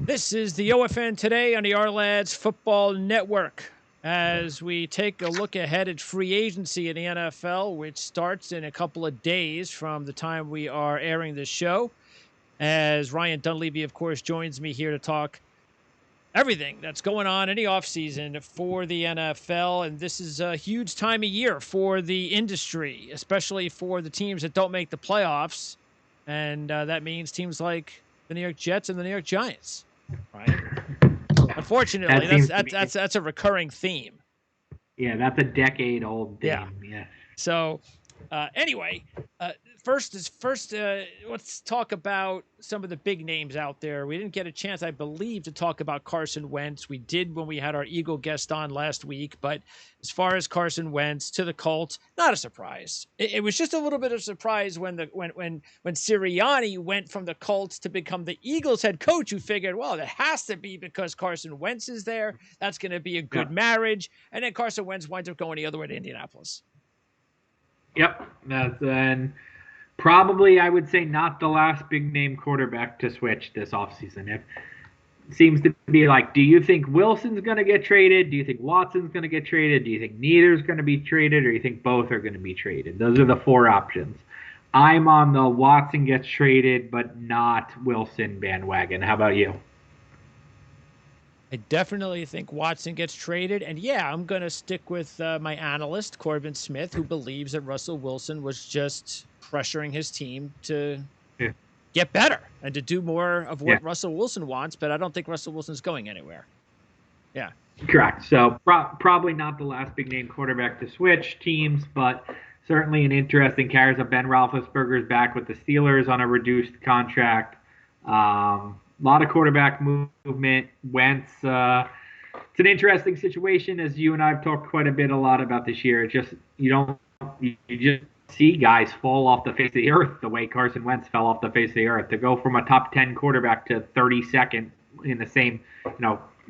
This is the OFN Today on the Our-Lads Football Network as we take a look ahead at free agency in the NFL, which starts in a couple of days from the time we are airing this show. As Ryan Dunleavy, of course, joins me here to talk everything that's going on in the offseason for the NFL. And this is a huge time of year for the industry, especially for the teams that don't make the playoffs. And that means teams like the New York Jets and the New York Giants. Right. Unfortunately, that's a recurring theme. Yeah, that's a decade-old theme. Yeah. So, anyway, first, let's talk about some of the big names out there. We didn't get a chance, I believe, to talk about Carson Wentz. We did when we had our Eagle guest on last week. But as far as Carson Wentz to the Colts, not a surprise. It was just a little bit of a surprise when Sirianni went from the Colts to become the Eagles head coach. You figured, well, that has to be because Carson Wentz is there. That's going to be a good marriage. And then Carson Wentz winds up going the other way to Indianapolis. Yep, and probably I would say not the last big name quarterback to switch this offseason. It seems to be like, do you think Wilson's going to get traded? Do you think Watson's going to get traded? Do you think neither's going to be traded? Or do you think both are going to be traded? Those are the four options. I'm on the Watson gets traded, but not Wilson bandwagon. How about you? I definitely think Watson gets traded. And yeah, I'm going to stick with my analyst, Corbin Smith, who believes that Russell Wilson was just pressuring his team to get better and to do more of what Russell Wilson wants. But I don't think Russell Wilson's going anywhere. Yeah. Correct. So probably not the last big name quarterback to switch teams, but certainly an interesting character. Ben Roethlisberger is back with the Steelers on a reduced contract. A lot of quarterback movement. Wentz, it's an interesting situation, as you and I have talked quite a lot about this year. It just you just see guys fall off the face of the earth the way Carson Wentz fell off the face of the earth. To go from a top 10 quarterback to 32nd in the same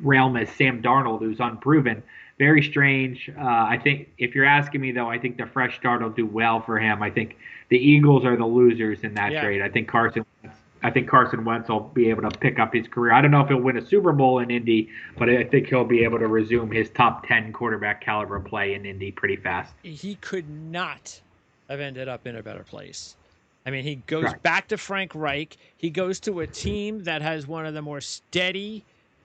realm as Sam Darnold, who's unproven. Very strange. I think if you're asking me, though, I think the fresh start will do well for him. I think the Eagles are the losers in that trade. I think Carson Wentz will be able to pick up his career. I don't know if he'll win a Super Bowl in Indy, but I think he'll be able to resume his top 10 quarterback caliber play in Indy pretty fast. He could not have ended up in a better place. I mean, he goes back to Frank Reich. He goes to a team that has one of the more steady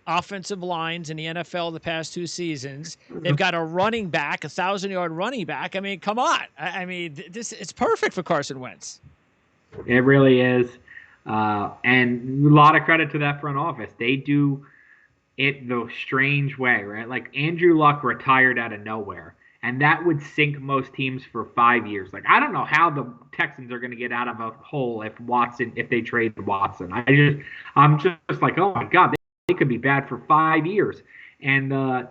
offensive lines in the NFL the past two seasons. They've got a running back, 1,000-yard running back. I mean, come on. I mean, it's perfect for Carson Wentz. It really is. And a lot of credit to that front office. They do it the strange way, right? Like Andrew Luck retired out of nowhere, and that would sink most teams for 5 years. Like, I don't know how the Texans are going to get out of a hole if they trade Watson. I'm just like, oh my God, they could be bad for 5 years. And the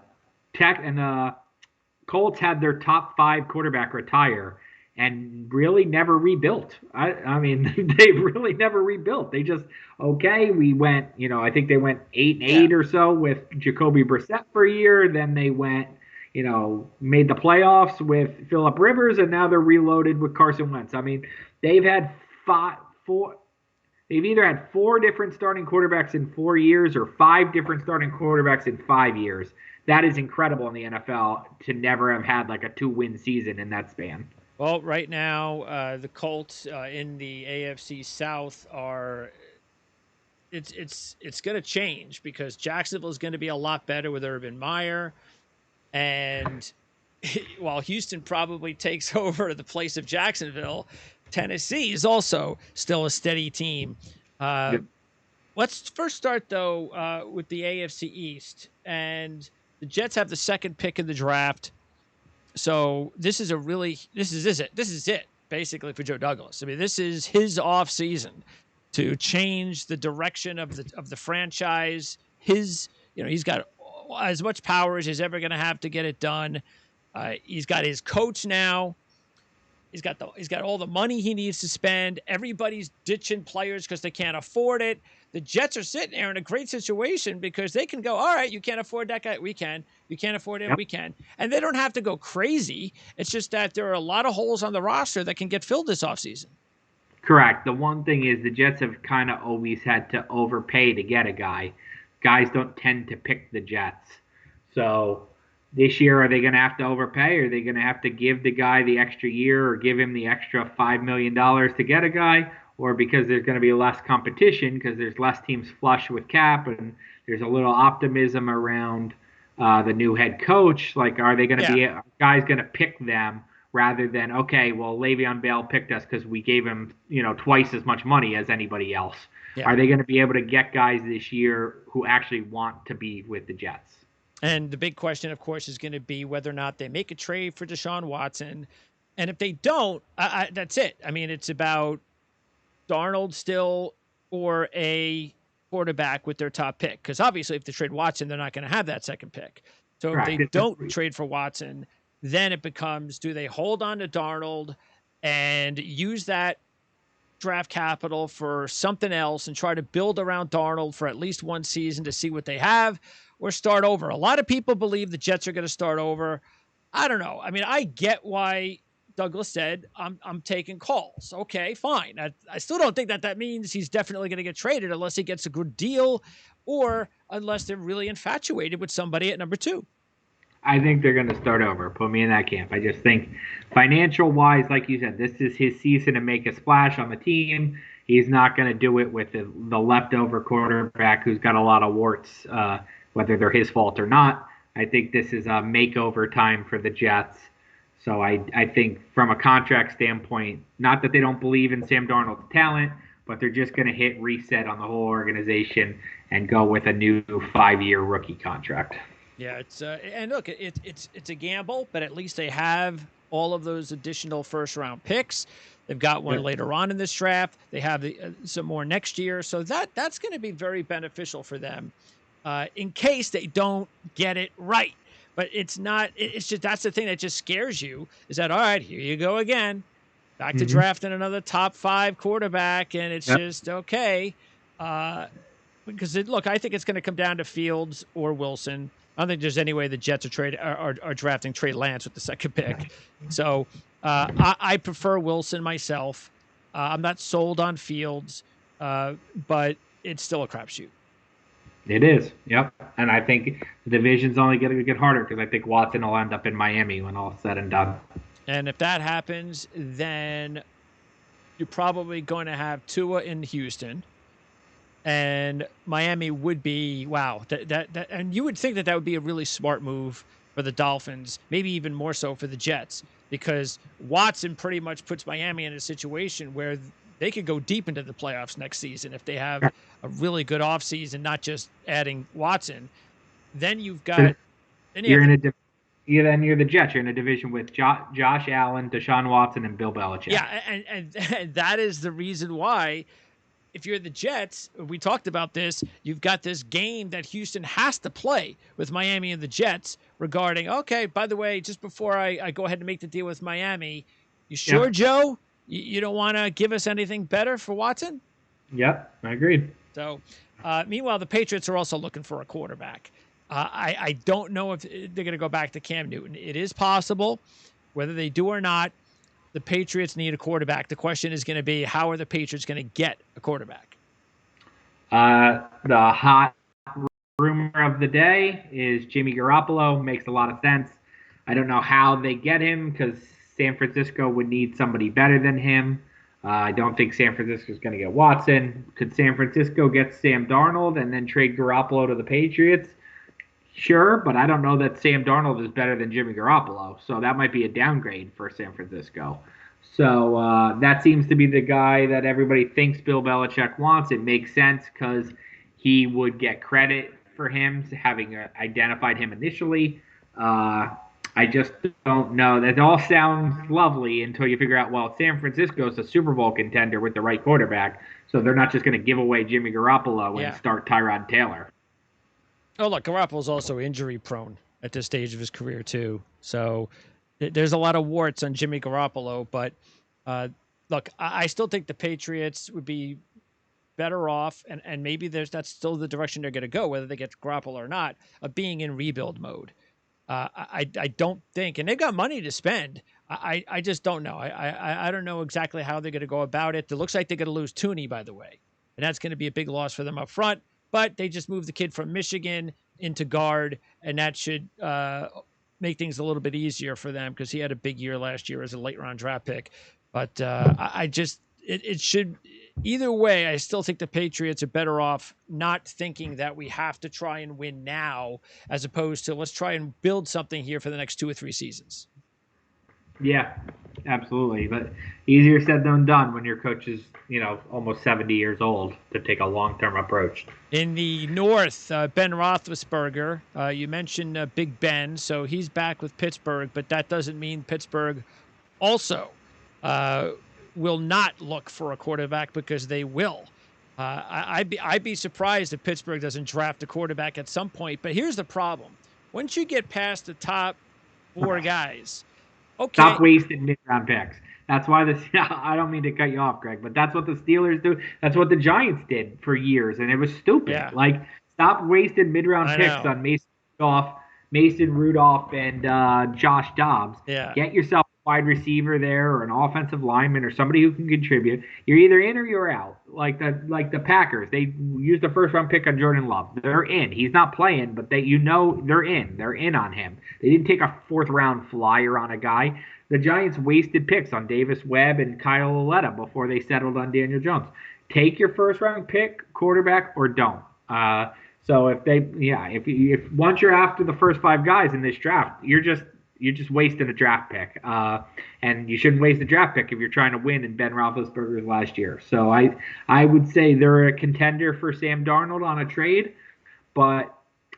Colts had their top 5 quarterback retire and really never rebuilt. I mean, they really never rebuilt. They just, we went, I think they went 8-8 or so with Jacoby Brissett for a year. Then they went, made the playoffs with Phillip Rivers, and now they're reloaded with Carson Wentz. I mean, they've had they've either had 4 different starting quarterbacks in 4 years or 5 different starting quarterbacks in 5 years. That is incredible in the NFL to never have had like a 2-win season in that span. Well, right now, the Colts in the AFC South are it's going to change because Jacksonville is going to be a lot better with Urban Meyer, and while Houston probably takes over the place of Jacksonville, Tennessee is also still a steady team. Let's first start though with the AFC East, and the Jets have the second pick in the draft. So this is it basically for Joe Douglas. I mean, this is his off season to change the direction of the franchise. He's got as much power as he's ever going to have to get it done. He's got his coach now. He's got all the money he needs to spend. Everybody's ditching players because they can't afford it. The Jets are sitting there in a great situation because they can go, all right, you can't afford that guy. We can. You can't afford him. We can. And they don't have to go crazy. It's just that there are a lot of holes on the roster that can get filled this offseason. Correct. The one thing is the Jets have kind of always had to overpay to get a guy. guys don't tend to pick the Jets. So this year, are they going to have to overpay? Are they going to have to give the guy the extra year or give him the extra $5 million to get a guy? Or because there's going to be less competition because there's less teams flush with cap and there's a little optimism around the new head coach? Like, are they going to be guys going to pick them rather than, okay, well, Le'Veon Bell picked us because we gave him, twice as much money as anybody else? Yeah. Are they going to be able to get guys this year who actually want to be with the Jets? And the big question, of course, is going to be whether or not they make a trade for Deshaun Watson. And if they don't, that's it. I mean, it's about Darnold still or a quarterback with their top pick. Because obviously, if they trade Watson, they're not going to have that second pick. So if they don't trade for Watson, then it becomes, do they hold on to Darnold and use that draft capital for something else and try to build around Darnold for at least one season to see what they have, or start over? A lot of people believe the Jets are going to start over. I don't know. I mean, I get why Douglas said, I'm taking calls. Okay, fine. I still don't think that means he's definitely going to get traded unless he gets a good deal or unless they're really infatuated with somebody at number 2. I think they're going to start over. Put me in that camp. I just think financial-wise, like you said, this is his season to make a splash on the team. He's not going to do it with the leftover quarterback who's got a lot of warts, whether they're his fault or not. I think this is a makeover time for the Jets. So I think from a contract standpoint, not that they don't believe in Sam Darnold's talent, but they're just going to hit reset on the whole organization and go with a new 5-year rookie contract. Yeah, it's and look, it's a gamble, but at least they have all of those additional first-round picks. They've got one later on in this draft. They have some more next year, so that's going to be very beneficial for them in case they don't get it right. But it's not. It's just that's the thing that just scares you. Is that all right? Here you go again, back to drafting another top 5 quarterback, and it's just okay. Because look, I think it's going to come down to Fields or Wilson. I don't think there's any way the Jets are drafting Trey Lance with the second pick. So I prefer Wilson myself. I'm not sold on Fields, but it's still a crapshoot. It is, yep. And I think the division's only going to get harder because I think Watson will end up in Miami when all's said and done. And if that happens, then you're probably going to have Tua in Houston. And Miami would be, wow, that, and you would think that would be a really smart move for the Dolphins, maybe even more so for the Jets, because Watson pretty much puts Miami in a situation where they could go deep into the playoffs next season if they have a really good offseason, not just adding Watson. Then you've got, you're the Jets. You're in a division with Josh Allen, Deshaun Watson, and Bill Belichick. Yeah, and that is the reason why. If you're the Jets, we talked about this, you've got this game that Houston has to play with Miami and the Jets regarding, okay, by the way, just before I go ahead and make the deal with Miami, you sure, Joe? You don't want to give us anything better for Watson? Yep, I agreed. So, meanwhile, the Patriots are also looking for a quarterback. I don't know if they're going to go back to Cam Newton. It is possible. Whether they do or not, the Patriots need a quarterback. The question is going to be, how are the Patriots going to get a quarterback? The hot rumor of the day is Jimmy Garoppolo. Makes a lot of sense. I don't know how they get him because San Francisco would need somebody better than him. I don't think San Francisco is going to get Watson. Could San Francisco get Sam Darnold and then trade Garoppolo to the Patriots? Sure, but I don't know that Sam Darnold is better than Jimmy Garoppolo, so that might be a downgrade for San Francisco. So that seems to be the guy that everybody thinks Bill Belichick wants. It makes sense because he would get credit for him having identified him initially. I just don't know. That all sounds lovely until you figure out, well, San Francisco's a Super Bowl contender with the right quarterback, so they're not just going to give away Jimmy Garoppolo and start Tyrod Taylor. Oh, look, Garoppolo's also injury prone at this stage of his career, too. So there's a lot of warts on Jimmy Garoppolo. But, look, I still think the Patriots would be better off, and maybe that's still the direction they're going to go, whether they get Garoppolo or not, of being in rebuild mode. I don't think, and they've got money to spend. I just don't know. I don't know exactly how they're going to go about it. It looks like they're going to lose Tooney, by the way, and that's going to be a big loss for them up front. but they just moved the kid from Michigan into guard, and that should make things a little bit easier for them because he had a big year last year as a late round draft pick. But it should either way. I still think the Patriots are better off not thinking that we have to try and win now, as opposed to let's try and build something here for the next 2 or 3 seasons. Yeah, absolutely. But easier said than done when your coach is, almost 70 years old to take a long-term approach. In the North, Ben Roethlisberger, you mentioned Big Ben, so he's back with Pittsburgh, but that doesn't mean Pittsburgh also will not look for a quarterback, because they will. I'd be surprised if Pittsburgh doesn't draft a quarterback at some point. But here's the problem: once you get past the top 4 guys, okay, stop wasting mid-round picks. That's why I don't mean to cut you off, Greg, but that's what the Steelers do. That's what the Giants did for years, and it was stupid. Yeah. Like, stop wasting mid-round picks on Mason Rudolph, and Josh Dobbs. Yeah. Get yourself a wide receiver there, or an offensive lineman, or somebody who can contribute. You're either in or you're out. Like the Packers, they used the first-round pick on Jordan Love. They're in. He's not playing, but they're in. They're in on him. They didn't take a 4th-round flyer on a guy. The Giants wasted picks on Davis Webb and Kyle Lauletta before they settled on Daniel Jones. Take your first-round pick, quarterback, or don't. So if once you're after the first 5 guys in this draft, you're just wasting a draft pick. And you shouldn't waste a draft pick if you're trying to win in Ben Roethlisberger's last year. So I would say they're a contender for Sam Darnold on a trade, but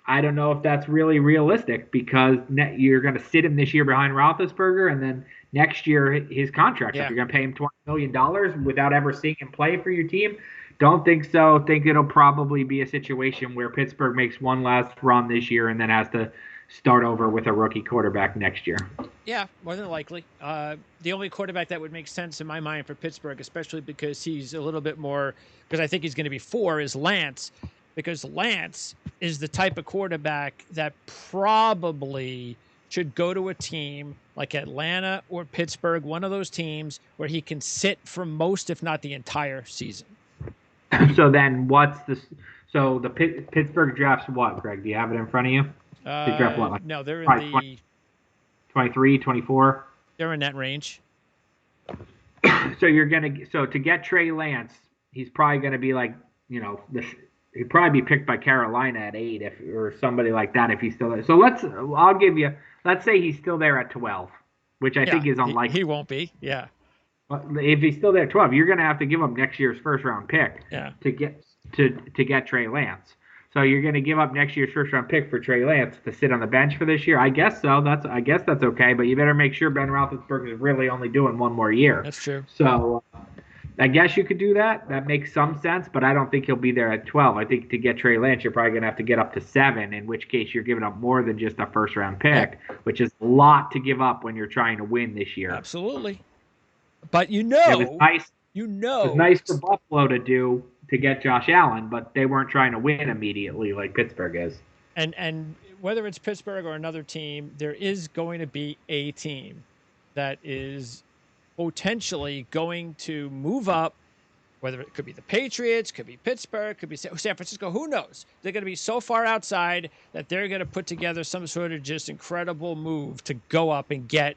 I don't know if that's really realistic, because you're going to sit him this year behind Roethlisberger, and then next year his contract. Yeah. If you're going to pay him $20 million without ever seeing him play for your team, don't think so. Think it'll probably be a situation where Pittsburgh makes one last run this year and then has to start over with a rookie quarterback next year. Yeah, more than likely. The only quarterback that would make sense in my mind for Pittsburgh, especially because he's a little bit more, because I think he's going to be 4, is Lance. Because Lance is the type of quarterback that probably should go to a team like Atlanta or Pittsburgh, one of those teams where he can sit for most, if not the entire season. So then the Pittsburgh drafts what, Greg? Do you have it in front of you? They draft what? No, they're in the 23, 24? They're in that range. So to get Trey Lance, he's probably going to be like, he'd probably be picked by Carolina at 8 or somebody like that if he's still there. So let's say he's still there at 12, which I think is unlikely. He won't be. Yeah. But if he's still there at 12, you're going to have to give up next year's first-round pick to get Trey Lance. So you're going to give up next year's first-round pick for Trey Lance to sit on the bench for this year? I guess so. I guess that's okay, but you better make sure Ben Roethlisberger is really only doing one more year. That's true. So I guess you could do that. That makes some sense, but I don't think he'll be there at 12. I think to get Trey Lance, you're probably going to have to get up to 7, in which case you're giving up more than just a first-round pick, which is a lot to give up when you're trying to win this year. Absolutely. But it was nice. It was nice for Buffalo to get Josh Allen, but they weren't trying to win immediately like Pittsburgh is. And whether it's Pittsburgh or another team, there is going to be a team that is potentially going to move up, whether it could be the Patriots, could be Pittsburgh, could be San Francisco, who knows? They're going to be so far outside that they're going to put together some sort of just incredible move to go up and get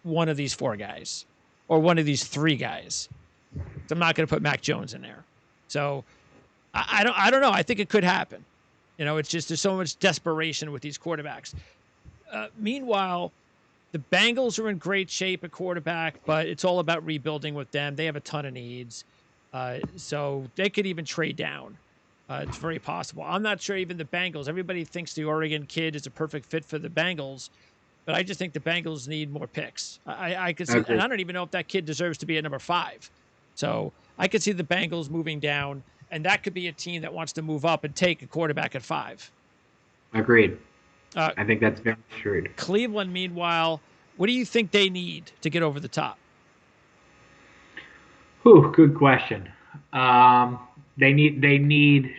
one of these 4 guys or one of these 3 guys. So I'm not going to put Mac Jones in there. So I don't know. I think it could happen. It's just there's so much desperation with these quarterbacks. Meanwhile, the Bengals are in great shape at quarterback, but it's all about rebuilding with them. They have a ton of needs. So they could even trade down. It's very possible. I'm not sure even the Bengals. Everybody thinks the Oregon kid is a perfect fit for the Bengals, but I just think the Bengals need more picks. I could see, and I don't even know if that kid deserves to be at number 5. So I could see the Bengals moving down, and that could be a team that wants to move up and take a quarterback at 5. Agreed. I think that's very true. Cleveland, meanwhile, what do you think they need to get over the top? Good question. They need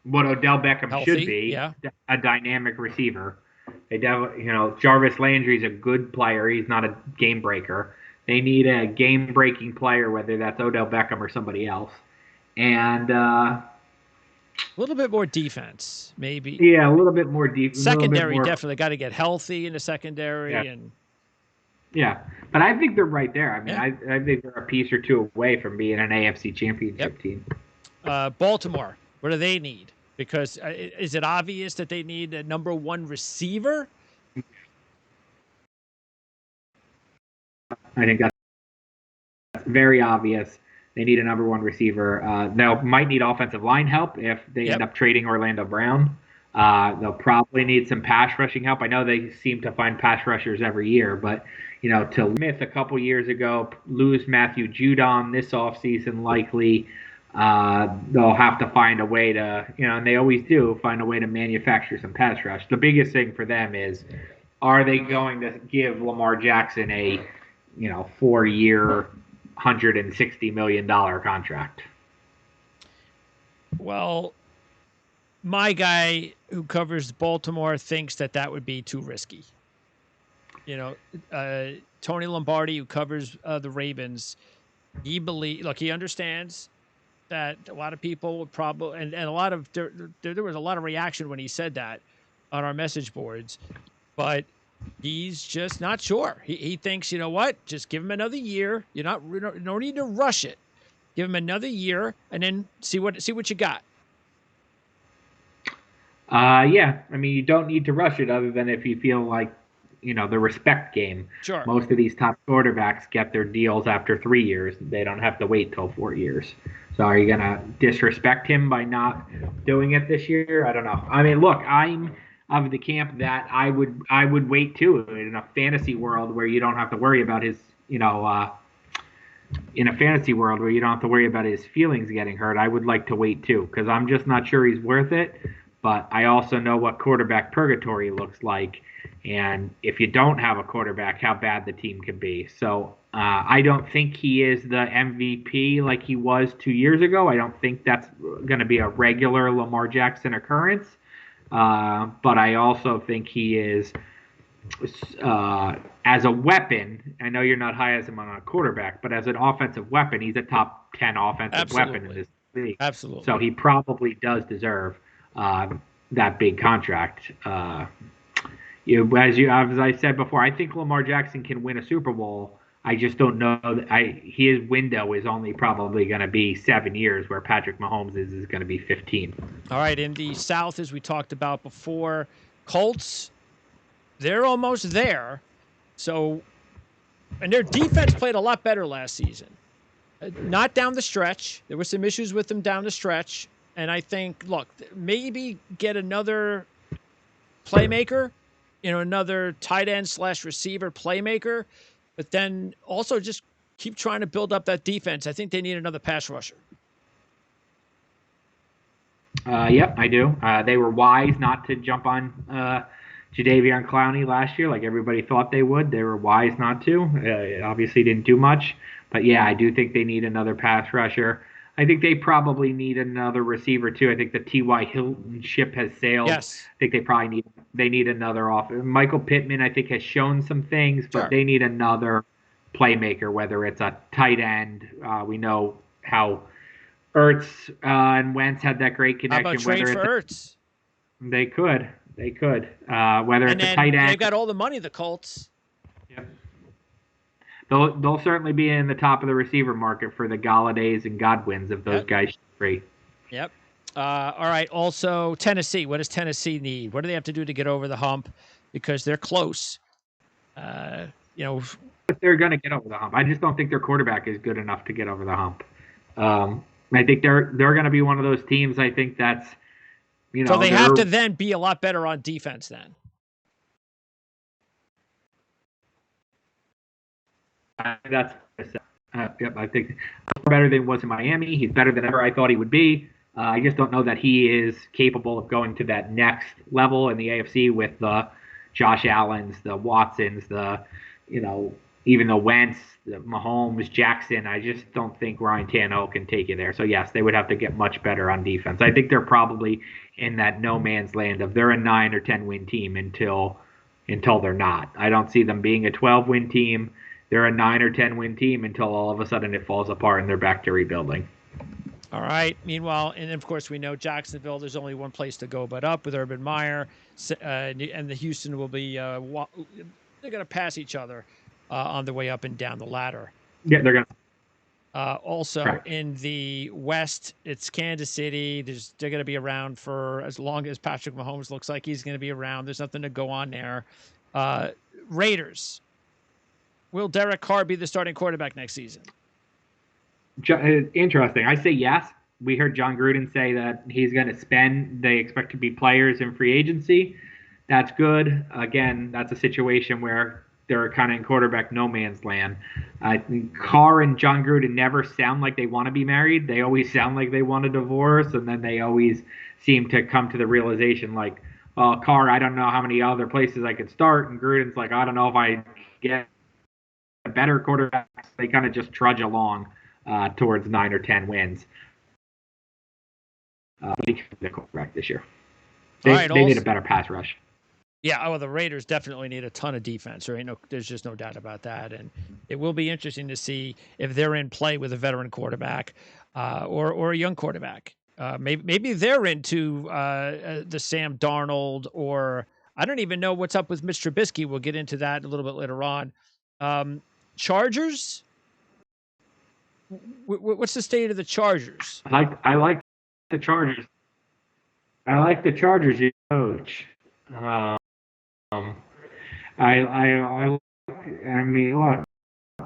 what Odell Beckham should be, a dynamic receiver. Jarvis Landry's a good player. He's not a game breaker. They need a game-breaking player, whether that's Odell Beckham or somebody else. And A little bit more defense, maybe. Yeah, a little bit more deep. Secondary definitely got to get healthy in the secondary, Yeah. and But I think they're right there. I mean, yeah. I think they're a piece or two away from being an AFC Championship team. Baltimore, what do they need? Because is it obvious that they need a number one receiver? I think that's very obvious. They need a number one receiver. They might need offensive line help if they end up trading Orlando Brown. They'll probably need some pass rushing help. I know they seem to find pass rushers every year, but to Smith a couple years ago, lose Matthew Judon this offseason likely. They'll have to find a way to, and they always do, find a way to manufacture some pass rush. The biggest thing for them is, are they going to give Lamar Jackson a 4-year, $160 million contract? Well, my guy who covers Baltimore thinks that would be too risky. Tony Lombardi, who covers the Ravens, he understands that a lot of people would probably, and a lot of, there was a lot of reaction when he said that on our message boards, but he's just not sure. He thinks, just give him another year. You don't need to rush it. Give him another year and then see what you got. Yeah. I mean, you don't need to rush it other than if you feel like, the respect game. Sure. Most of these top quarterbacks get their deals after 3 years. They don't have to wait till 4 years. So are you going to disrespect him by not doing it this year? I don't know. I mean, look, I'm of the camp that I would wait too in a fantasy world where you don't have to worry about his, in a fantasy world where you don't have to worry about his feelings getting hurt. I would like to wait too because I'm just not sure he's worth it. But I also know what quarterback purgatory looks like. And if you don't have a quarterback, how bad the team can be. So I don't think he is the MVP like he was 2 years ago. I don't think that's going to be a regular Lamar Jackson occurrence. But I also think he is, as a weapon, I know you're not high as him on a quarterback, but as an offensive weapon, he's a top 10 offensive weapon in this league. Absolutely. So he probably does deserve that big contract. As I said before, I think Lamar Jackson can win a Super Bowl. I just don't know that his window is only probably going to be 7 years, where Patrick Mahomes is going to be 15. All right, in the South, as we talked about before, Colts, they're almost there. So, and their defense played a lot better last season. Not down the stretch. There were some issues with them down the stretch. And I think, look, maybe get another playmaker, another tight end / receiver playmaker, but then also just keep trying to build up that defense. I think they need another pass rusher. Yep, I do. They were wise not to jump on Jadeveon Clowney last year like everybody thought they would. They were wise not to. It obviously didn't do much. But, yeah, I do think they need another pass rusher. I think they probably need another receiver too. I think the T.Y. Hilton ship has sailed. Yes. I think they need another off. Michael Pittman, I think, has shown some things, but they need another playmaker, whether it's a tight end. We know how Ertz and Wentz had that great connection. How about trade for Ertz? They could. Whether and it's a tight end. They've got all the money, the Colts. Yep. They'll certainly be in the top of the receiver market for the Galladays and Godwins if those guys free. Yep. All right. Also, Tennessee. What does Tennessee need? What do they have to do to get over the hump? Because they're close. But they're going to get over the hump. I just don't think their quarterback is good enough to get over the hump. I think they're going to be one of those teams. I think that's So they have to then be a lot better on defense then. That's yep. I think better than he was in Miami. He's better than ever I thought he would be. I just don't know that he is capable of going to that next level in the AFC with the Josh Allens, the Watsons, even the Wentz, the Mahomes, Jackson. I just don't think Ryan Tannehill can take you there. So yes, they would have to get much better on defense. I think they're probably in that no man's land of they're a 9 or 10 win team until they're not. I don't see them being a 12-win team. They're a 9 or 10 win team until all of a sudden it falls apart and they're back to rebuilding. All right. Meanwhile, and of course, we know Jacksonville, there's only one place to go but up with Urban Meyer. And the Houston will be, they're going to pass each other on the way up and down the ladder. Yeah, they're going to. Also, Correct. in the West, it's Kansas City. They're going to be around for as long as Patrick Mahomes looks like he's going to be around. There's nothing to go on there. Raiders. Will Derek Carr be the starting quarterback next season? Interesting. I say yes. We heard John Gruden say that he's going to spend. They expect to be players in free agency. That's good. Again, that's a situation where they're kind of in quarterback no man's land. I think Carr and John Gruden never sound like they want to be married. They always sound like they want a divorce, and then they always seem to come to the realization like, Carr, I don't know how many other places I could start, and Gruden's like, I don't know if I get a better quarterback. They kind of just trudge along towards 9 or 10 wins. The quarterback this year. They need a better pass rush. Yeah, well, the Raiders definitely need a ton of defense. There's just no doubt about that. And it will be interesting to see if they're in play with a veteran quarterback or a young quarterback. Maybe they're into the Sam Darnold, or I don't even know what's up with Mitch Trubisky. We'll get into that a little bit later on. Chargers. What's the state of the Chargers? I like the Chargers. I like the Chargers coach. I mean, look,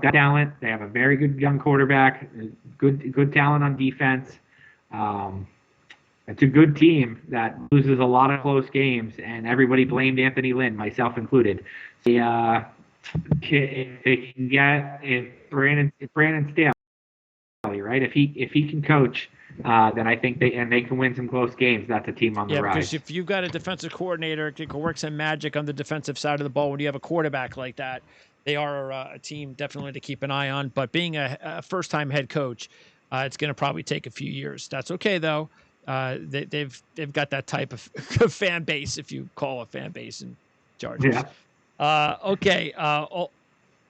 that talent. They have a very good young quarterback. Good talent on defense. It's a good team that loses a lot of close games, and everybody blamed Anthony Lynn, myself included. If they can get Brandon Staley, right? If he can coach, then I think they can win some close games. That's a team on the rise. Yeah, because if you've got a defensive coordinator who can work some magic on the defensive side of the ball, when you have a quarterback like that, they are a team definitely to keep an eye on. But being a first-time head coach, it's going to probably take a few years. That's okay though. They've got that type of fan base, if you call a fan base in Chargers. Yeah. Okay.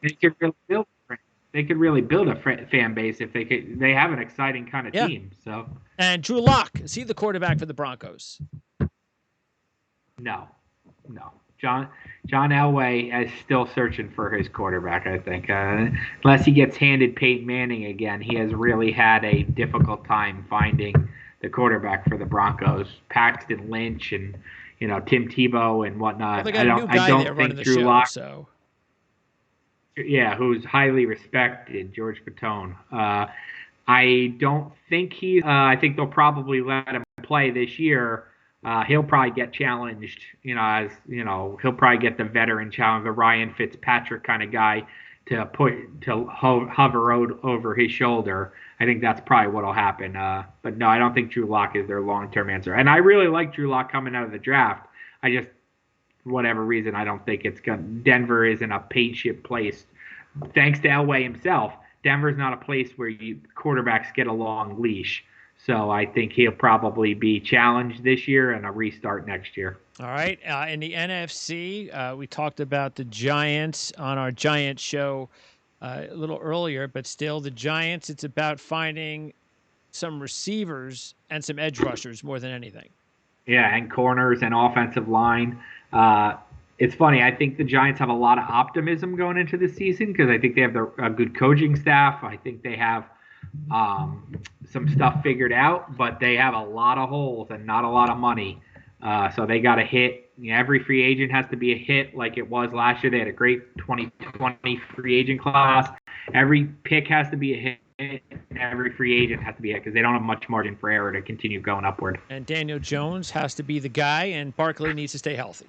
They could really build a fan base if they could. They have an exciting kind of team. So. And Drew Lock, is he the quarterback for the Broncos? No. John Elway is still searching for his quarterback, I think. Unless he gets handed Peyton Manning again, he has really had a difficult time finding the quarterback for the Broncos. Paxton Lynch and Tim Tebow and whatnot. Well, I don't think Drew Lock. So. Yeah, who's highly respected, George Patone. I don't think I think they'll probably let him play this year. He'll probably get challenged, he'll probably get the veteran challenge, the Ryan Fitzpatrick kind of guy to hover over his shoulder. I think that's probably what'll happen. But no, I don't think Drew Lock is their long-term answer. And I really like Drew Lock coming out of the draft. I just, for whatever reason, I don't think Denver isn't a patient place. Thanks to Elway himself, Denver's not a place where quarterbacks get a long leash. So I think he'll probably be challenged this year and a restart next year. All right. In the NFC, we talked about the Giants on our Giants show a little earlier, but still the Giants, it's about finding some receivers and some edge rushers more than anything. Yeah, and corners and offensive line. It's funny. I think the Giants have a lot of optimism going into the season because I think they have a good coaching staff. I think they have some stuff figured out, but they have a lot of holes and not a lot of money. So they got to hit. Every free agent has to be a hit like it was last year. They had a great 2020 free agent class. Every pick has to be a hit. And every free agent has to be a hit because they don't have much margin for error to continue going upward. And Daniel Jones has to be the guy, and Barkley needs to stay healthy.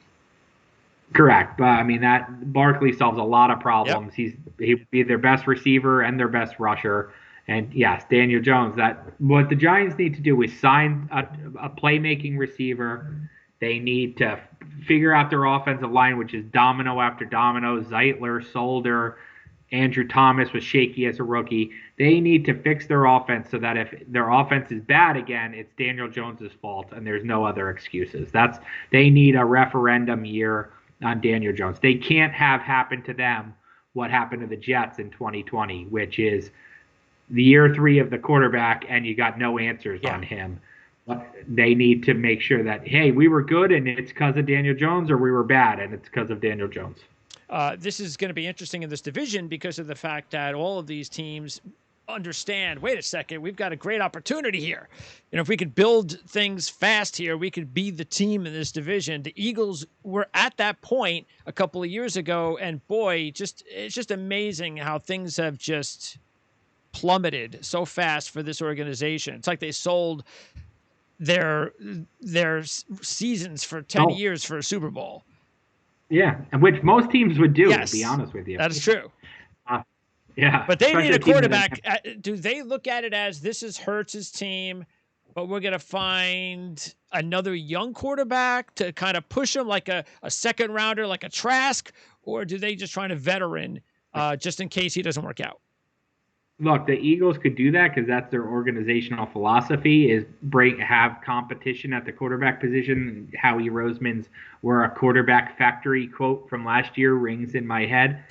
Correct. But I mean, that Barkley solves a lot of problems. Yep. He'd be their best receiver and their best rusher. And yes, Daniel Jones. What the Giants need to do is sign a playmaking receiver. They need to figure out their offensive line, which is domino after domino. Zeitler, Solder, Andrew Thomas was shaky as a rookie. They need to fix their offense so that if their offense is bad again, it's Daniel Jones's fault and there's no other excuses. They need a referendum year on Daniel Jones. They can't have happen to them what happened to the Jets in 2020, which is the year 3 of the quarterback and you got no answers Yeah. on him. But they need to make sure that, hey, we were good and it's because of Daniel Jones, or we were bad and it's because of Daniel Jones. This is going to be interesting in this division because of the fact that all of these teams understand, wait a second, we've got a great opportunity here. If we could build things fast here, we could be the team in this division. The Eagles were at that point a couple of years ago, and boy, it's just amazing how things have just plummeted so fast for this organization. It's like they sold their seasons for 10 years for a Super Bowl. Yeah, which most teams would do, yes, to be honest with you. That is true. Yeah. But they need a quarterback. Do they look at it as this is Hurts's team, but we're going to find another young quarterback to kind of push him like a second rounder, like a Trask, or do they just find a veteran just in case he doesn't work out? Look, the Eagles could do that because that's their organizational philosophy is have competition at the quarterback position. Howie Roseman's "we're a quarterback factory" quote from last year rings in my head.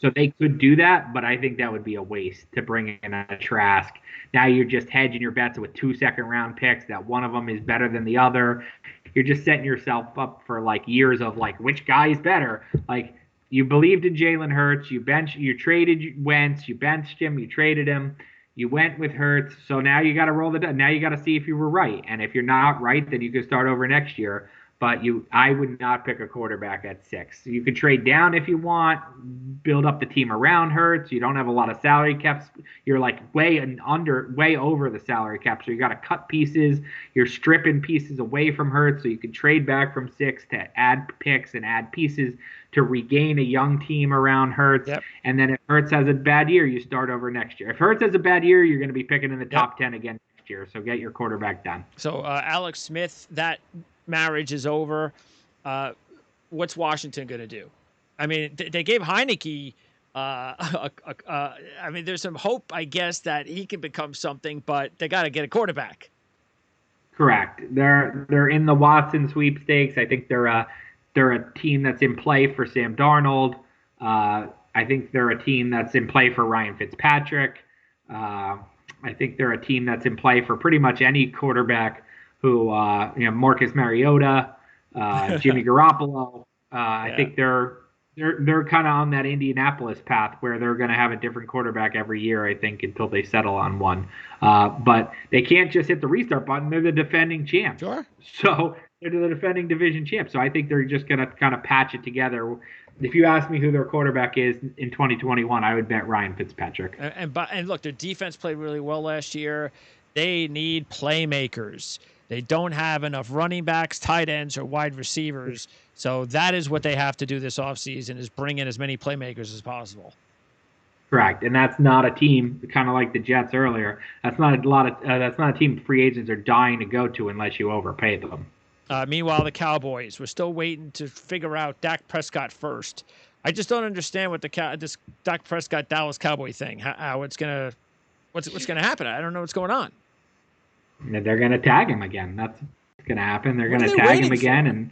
So they could do that, but I think that would be a waste to bring in a Trask. Now you're just hedging your bets with 2 second-round picks that one of them is better than the other. You're just setting yourself up for years of which guy is better. You believed in Jalen Hurts. You traded Wentz. You benched him. You traded him. You went with Hurts. So now you got to roll the dice. Now you got to see if you were right. And if you're not right, then you can start over next year. But I would not pick a quarterback at 6. You could trade down if you want, build up the team around Hurts. You don't have a lot of salary caps. You're way over the salary cap. So you got to cut pieces. You're stripping pieces away from Hurts. So you can trade back from 6 to add picks and add pieces to regain a young team around Hurts. Yep. And then if Hurts has a bad year, you start over next year. If Hurts has a bad year, you're going to be picking in the top 10 again next year. So get your quarterback done. So Alex Smith, that marriage is over. What's Washington going to do? I mean, they gave Heineke. I mean, there's some hope, I guess, that he can become something, but they got to get a quarterback. Correct. They're in the Watson sweepstakes. I think they're a team that's in play for Sam Darnold. I think they're a team that's in play for Ryan Fitzpatrick. I think they're a team that's in play for pretty much any quarterback who, Marcus Mariota, Jimmy Garoppolo. I think they're kind of on that Indianapolis path where they're going to have a different quarterback every year, I think, until they settle on one. But they can't just hit the restart button. They're the defending champs. Sure. So they're the defending division champs. So I think they're just going to kind of patch it together. If you ask me who their quarterback is in 2021, I would bet Ryan Fitzpatrick. And look, their defense played really well last year. They need playmakers. They don't have enough running backs, tight ends, or wide receivers. So that is what they have to do this offseason, is bring in as many playmakers as possible. Correct. And that's not a team, kind of like the Jets earlier. That's not a team free agents are dying to go to unless you overpay them. Meanwhile, the Cowboys, we're still waiting to figure out Dak Prescott first. I just don't understand what this Dak Prescott Dallas Cowboy thing, how it's gonna happen. I don't know what's going on. They're going to tag him again. That's what's going to happen. They're going to tag him again,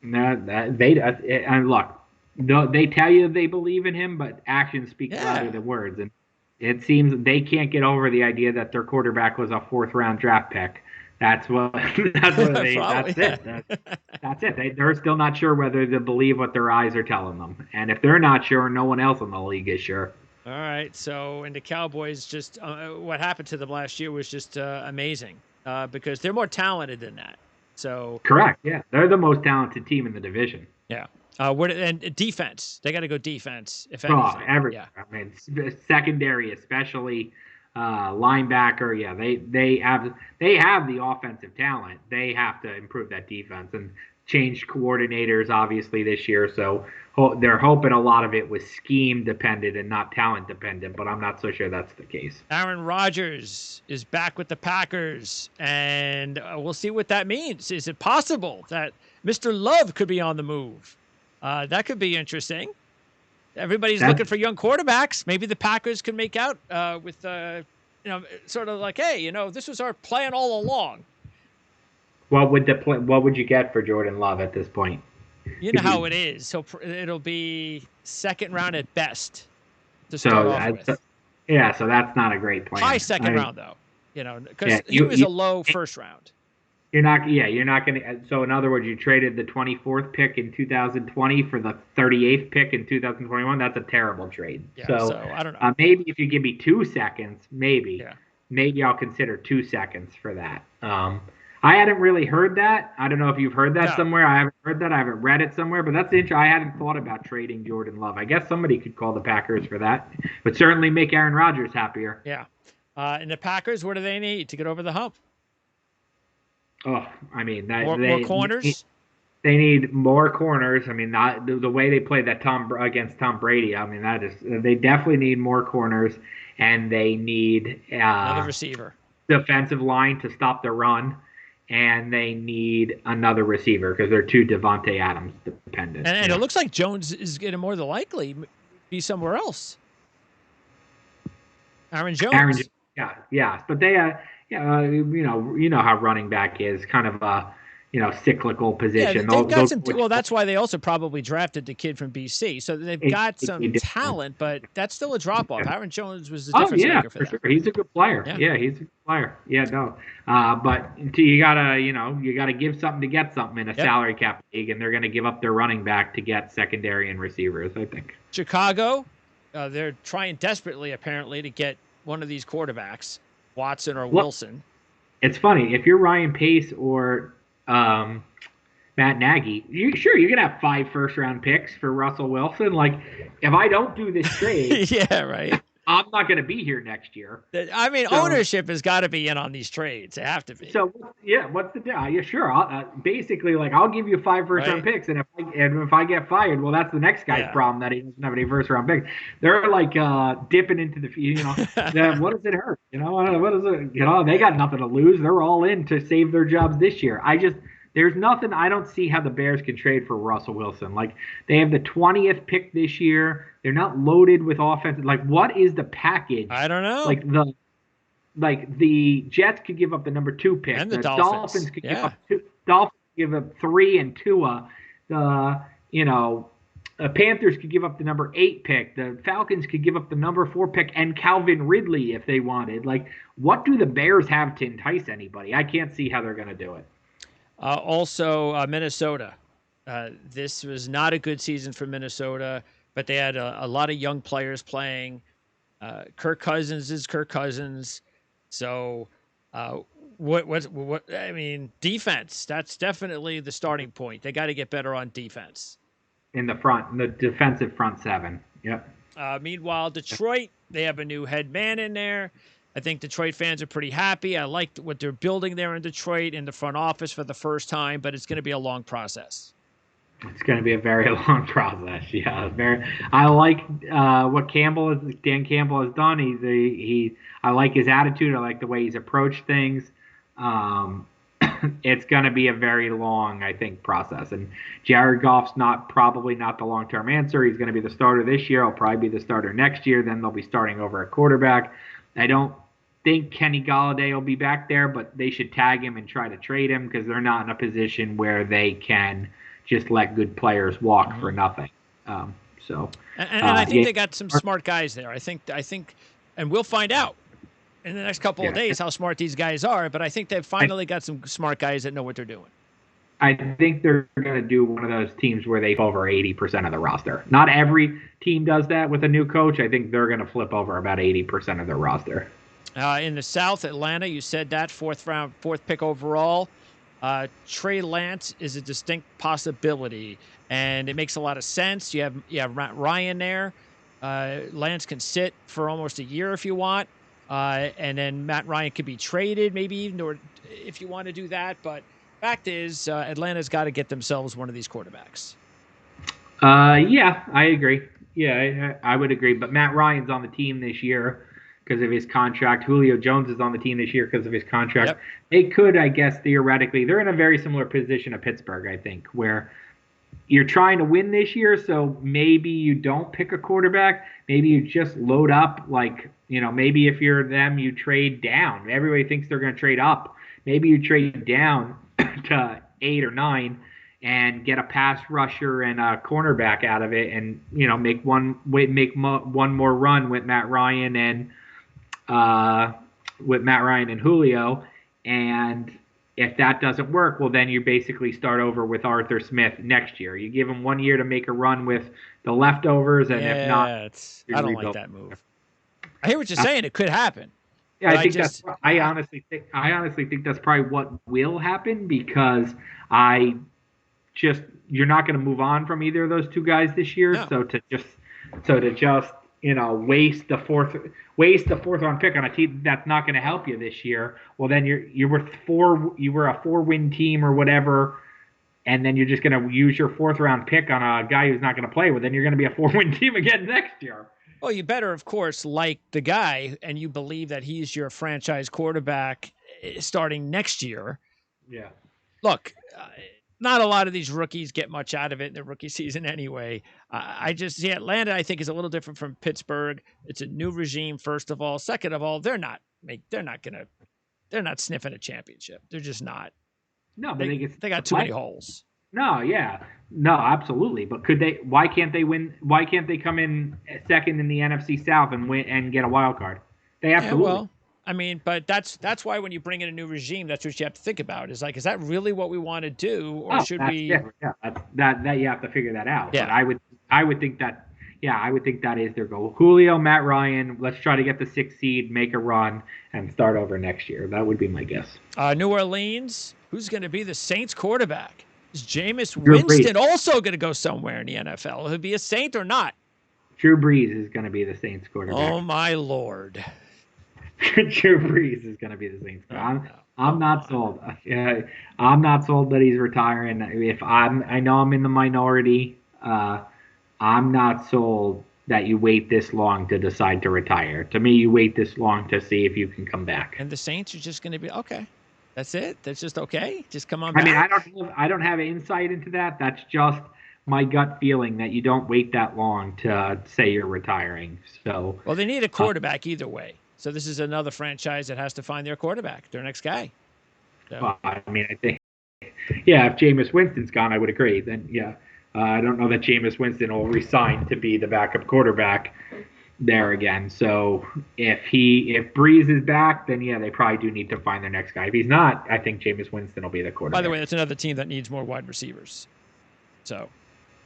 and look, they tell you they believe in him, but actions speak louder than words. And it seems they can't get over the idea that their quarterback was a 4th-round draft pick. That's it. That's it. They're still not sure whether to believe what their eyes are telling them. And if they're not sure, no one else in the league is sure. All right, and the Cowboys just what happened to them last year was just amazing because they're more talented than that. So correct, yeah, they're the most talented team in the division. Yeah, and defense, they got to go defense if anything. Yeah, I mean secondary, especially linebacker. Yeah, they have the offensive talent. They have to improve that defense and change coordinators obviously this year. So they're hoping a lot of it was scheme dependent and not talent dependent, but I'm not so sure that's the case. Aaron Rodgers is back with the Packers, and we'll see what that means. Is it possible that Mr. Love could be on the move? That could be interesting. Everybody's looking for young quarterbacks. Maybe the Packers can make out with, sort of like, hey, this was our plan all along. What would you get for Jordan Love at this point? You know how it is. So it'll be second round at best to start off with. Yeah, so that's not a great plan. High second round though, because Yeah, he was a low first round. You're not going to. So in other words, you traded the 24th pick in 2020 for the 38th pick in 2021. That's a terrible trade. Yeah, so I don't know. maybe if you give me 2 seconds, Yeah. maybe I'll consider 2 seconds for that. I hadn't really heard that. I don't know if you've heard that somewhere. I haven't heard that. I haven't read it somewhere, but that's interesting. I hadn't thought about trading Jordan Love. I guess somebody could call the Packers for that, but certainly make Aaron Rodgers happier. Yeah. And the Packers, what do they need to get over the hump? Oh, I mean, more corners. They need more corners. I mean, not the way they played that against Tom Brady. I mean, they definitely need more corners, and they need another receiver, defensive line to stop the run, and they need another receiver because they're too Devontae Adams dependent. And it looks like Jones is going to more than likely be somewhere else. Aaron Jones. Yeah, but they you know how running back is kind of a cyclical position. Yeah, they've got some. Well, that's why they also probably drafted the kid from BC. So they've got some talent, but that's still a drop off. Aaron Jones was the difference maker for them. Sure. He's a good player. Yeah, he's a good player. Yeah, no. But you gotta give something to get something in a salary cap league, and they're gonna give up their running back to get secondary and receivers, I think. Chicago, they're trying desperately apparently to get one of these quarterbacks, Watson or Wilson. It's funny if you're Ryan Pace or Matt Nagy, you're going to have 5 first-round picks for Russell Wilson. Like, if I don't do this trade, yeah, right, I'm not going to be here next year. I mean, ownership has got to be in on these trades. They have to be. So, yeah, what's the deal? Yeah, sure. Basically, like, I'll give you 5 first-round picks, and if I get fired, well, that's the next guy's problem that he doesn't have any first-round picks. They're like dipping into the what does it hurt? What is it? They got nothing to lose. They're all in to save their jobs this year. There's nothing. I don't see how the Bears can trade for Russell Wilson. Like, they have the 20th pick this year. They're not loaded with offense. Like, what is the package? I don't know. Like the Jets could give up the number 2 pick. And the Dolphins could give up 2. Dolphins give up 3 and Tua. The Panthers could give up the number 8 pick. The Falcons could give up the number 4 pick and Calvin Ridley if they wanted. Like, what do the Bears have to entice anybody? I can't see how they're going to do it. Also, Minnesota. This was not a good season for Minnesota, but they had a lot of young players playing. Kirk Cousins is Kirk Cousins. So, I mean, defense, that's definitely the starting point. They got to get better on defense. In the defensive front 7. Yep. Meanwhile, Detroit, they have a new head man in there. I think Detroit fans are pretty happy. I like what they're building there in Detroit in the front office for the first time, but it's going to be a long process. It's going to be a very long process. Yeah, I like what Dan Campbell has done. I like his attitude. I like the way he's approached things. It's going to be a very long, I think, process. And Jared Goff's probably not the long-term answer. He's going to be the starter this year. He'll probably be the starter next year. Then they'll be starting over at quarterback. I don't think Kenny Golladay will be back there, but they should tag him and try to trade him because they're not in a position where they can just let good players walk for nothing. And I think they got some smart guys there. I think, and we'll find out in the next couple of days how smart these guys are. But I think they've finally got some smart guys that know what they're doing. I think they're going to do one of those teams where they over 80% of the roster. Not every team does that with a new coach. I think they're going to flip over about 80% of their roster. In the South, Atlanta, you said that, 4th pick overall. Trey Lance is a distinct possibility, and it makes a lot of sense. You have Matt Ryan there. Lance can sit for almost a year if you want, and then Matt Ryan could be traded maybe even, or if you want to do that. But fact is, Atlanta's got to get themselves one of these quarterbacks. Yeah, I agree. Yeah, I would agree. But Matt Ryan's on the team this year because of his contract. Julio Jones is on the team this year because of his contract. Yep. They could, I guess, theoretically, they're in a very similar position to Pittsburgh, I think, where you're trying to win this year, so maybe you don't pick a quarterback. Maybe you just load up, maybe if you're them, you trade down. Everybody thinks they're going to trade up. Maybe you trade down to 8 or 9 and get a pass rusher and a cornerback out of it, and make one more run with Matt Ryan and with Matt Ryan and Julio, and if that doesn't work, well, then you basically start over with Arthur Smith next year. You give him 1 year to make a run with the leftovers, and if not, I don't like that move. I hear what you're saying. It could happen. Yeah, I think I honestly think that's probably what will happen, because you're not going to move on from either of those two guys this year. No. So to just waste the fourth round pick on a team that's not going to help you this year. Well, then you were a 4-win team or whatever, and then you're just going to use your 4th round pick on a guy who's not going to play. Well, then you're going to be a 4-win team again next year. Well, you better, of course, like the guy, and you believe that he's your franchise quarterback starting next year. Yeah. Look, not a lot of these rookies get much out of it in the rookie season anyway. Atlanta, I think, is a little different from Pittsburgh. It's a new regime, first of all. Second of all, they're not sniffing a championship. They're just not. No, but they got too many holes. No, yeah. No, absolutely. But why can't they win? Why can't they come in second in the NFC South and win and get a wild card? They absolutely. Yeah, well, I mean, but that's why when you bring in a new regime, that's what you have to think about. Is that really what we want to do, or should we? Different. Yeah, that you have to figure that out. Yeah. But I would think that. Yeah, I would think that is their goal. Julio, Matt Ryan. Let's try to get the 6th seed, make a run, and start over next year. That would be my guess. New Orleans. Who's going to be the Saints quarterback? Is Jameis Winston also going to go somewhere in the NFL? Will he be a Saint or not? Drew Brees is going to be the Saints quarterback. Oh, my Lord. Drew Brees is going to be the Saints quarterback. I'm not sold. I'm not sold that he's retiring. I know I'm in the minority. I'm not sold that you wait this long to decide to retire. To me, you wait this long to see if you can come back. And the Saints are just going to be okay. That's it. That's just okay. Just come on back. I mean, I don't have insight into that. That's just my gut feeling that you don't wait that long to say you're retiring. So well, they need a quarterback either way. So this is another franchise that has to find their quarterback, their next guy. So. Well, I mean, I think, yeah, if Jameis Winston's gone, I would agree. Then, yeah, I don't know that Jameis Winston will resign to be the backup quarterback there again. So if Breeze is back, then yeah, they probably do need to find their next guy. If he's not, I think Jameis Winston will be the quarterback. By the way, that's another team that needs more wide receivers. So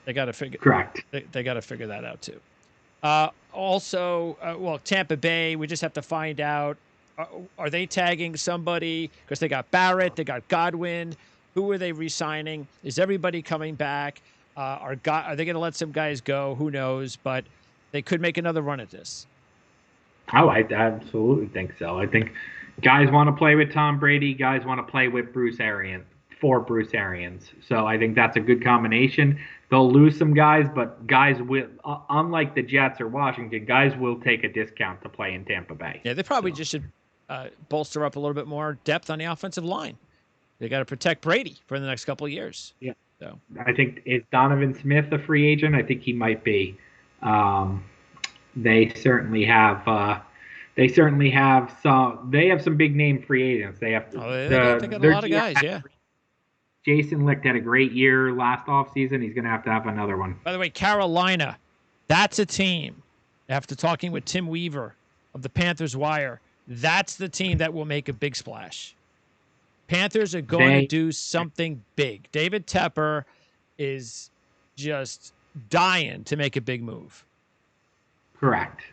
they got to figure. Correct. They got to figure that out too. Also, Tampa Bay, we just have to find out. Are they tagging somebody? Because they got Barrett, they got Godwin. Who are they re-signing? Is everybody coming back? Are they going to let some guys go? Who knows? But they could make another run at this. Oh, I absolutely think so. I think guys want to play with Tom Brady. Guys want to play with Bruce Arians. So I think that's a good combination. They'll lose some guys, but guys will, unlike the Jets or Washington, guys will take a discount to play in Tampa Bay. Yeah, they probably just should bolster up a little bit more depth on the offensive line. They got to protect Brady for the next couple of years. Yeah. So I think, is Donovan Smith a free agent? I think he might be. They certainly have some. They have some big name free agents. They have. They got a lot of guys. Yeah. Jason Licht had a great year last offseason. He's going to have another one. By the way, Carolina, that's a team. After talking with Tim Weaver of the Panthers Wire, that's the team that will make a big splash. Panthers are going to do something big. David Tepper is just dying to make a big move. Correct.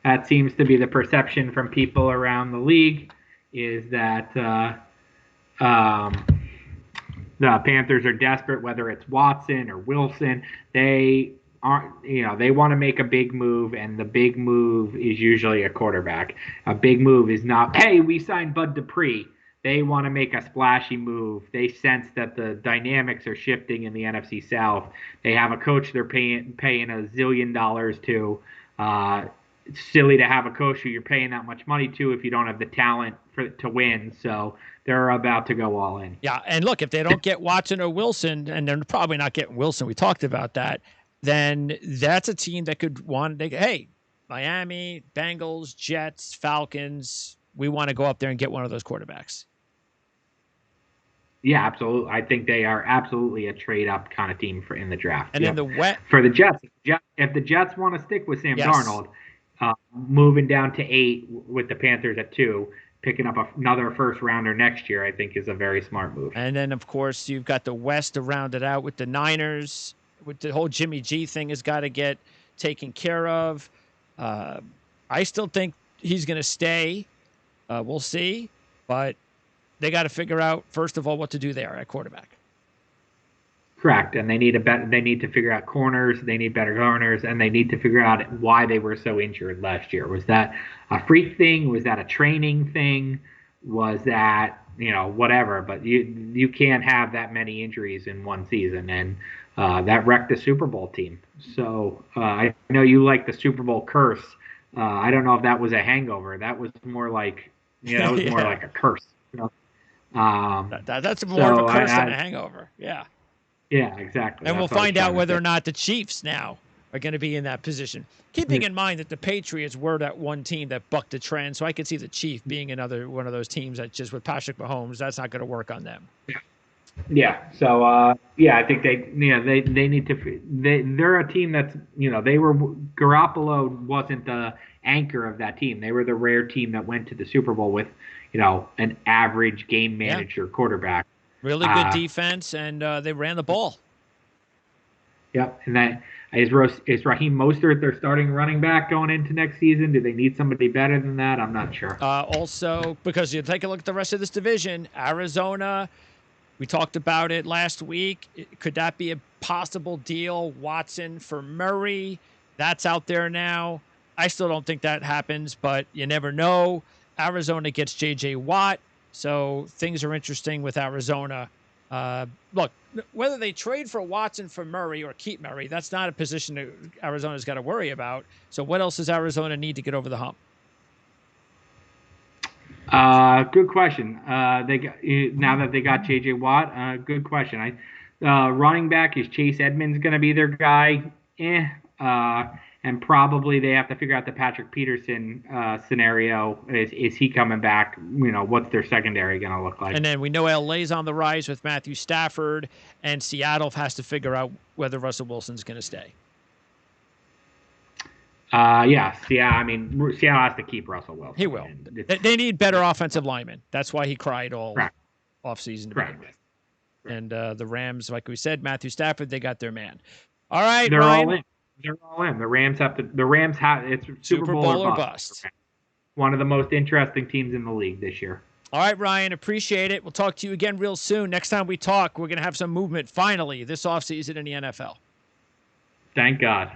That seems to be the perception from people around the league, is that the Panthers are desperate, whether it's Watson or Wilson. They want to make a big move, and the big move is usually a quarterback. A big move is not, hey, we signed Bud Dupree. They want to make a splashy move. They sense that the dynamics are shifting in the NFC South. They have a coach they're paying $1 zillion to. It's silly to have a coach who you're paying that much money to if you don't have the talent to win. So they're about to go all in. Yeah, and look, if they don't get Watson or Wilson, and they're probably not getting Wilson, we talked about that, then that's a team that could hey, Miami, Bengals, Jets, Falcons, we want to go up there and get one of those quarterbacks. Yeah, absolutely. I think they are absolutely a trade-up kind of team in the draft. And then for the Jets, if the Jets want to stick with Sam yes. Darnold, Moving down to 8 with the Panthers at 2, picking up another first rounder next year, I think is a very smart move. And then, of course, you've got the West to round it out with the Niners. With the whole Jimmy G thing has got to get taken care of. I still think he's going to stay. We'll see. But they got to figure out, first of all, what to do there at quarterback. Correct, and they need to figure out corners. They need better corners, and they need to figure out why they were so injured last year. Was that a freak thing? Was that a training thing? Was that whatever? But you can't have that many injuries in one season, and that wrecked the Super Bowl team. So I know you like the Super Bowl curse. I don't know if that was a hangover. That was more like more like a curse. That's more of a curse than a hangover. Yeah. Yeah, exactly. And we'll find out whether or not the Chiefs now are going to be in that position. Keeping in mind that the Patriots were that one team that bucked the trend, so I could see the Chiefs being another one of those teams that just with Patrick Mahomes, that's not going to work on them. Yeah. So I think they need to. They're a team that's Garoppolo wasn't the anchor of that team. They were the rare team that went to the Super Bowl with an average game manager quarterback. Really good defense, and they ran the ball. Yep, and that is Raheem Mostert their starting running back going into next season? Do they need somebody better than that? I'm not sure. Also, because you take a look at the rest of this division, Arizona, we talked about it last week. Could that be a possible deal? Watson for Murray, that's out there now. I still don't think that happens, but you never know. Arizona gets J.J. Watt. So things are interesting with Arizona. Look, whether they trade for Watson for Murray or keep Murray, that's not a position that Arizona's got to worry about. So what else does Arizona need to get over the hump? Good question. Now that they got J.J. Watt, good question. Running back, is Chase Edmonds going to be their guy? And probably they have to figure out the Patrick Peterson scenario. Is he coming back? What's their secondary going to look like? And then we know LA's on the rise with Matthew Stafford, and Seattle has to figure out whether Russell Wilson's going to stay. Yes. Yeah, I mean, Seattle has to keep Russell Wilson. He will. They need better offensive linemen. That's why he cried all offseason to begin with. And the Rams, like we said, Matthew Stafford, they got their man. All right, They're Ryan. all in. They're all in. The Rams have it's Super Bowl or bust. One of the most interesting teams in the league this year. All right, Ryan, appreciate it. We'll talk to you again real soon. Next time we talk, we're going to have some movement finally this offseason in the NFL. Thank God.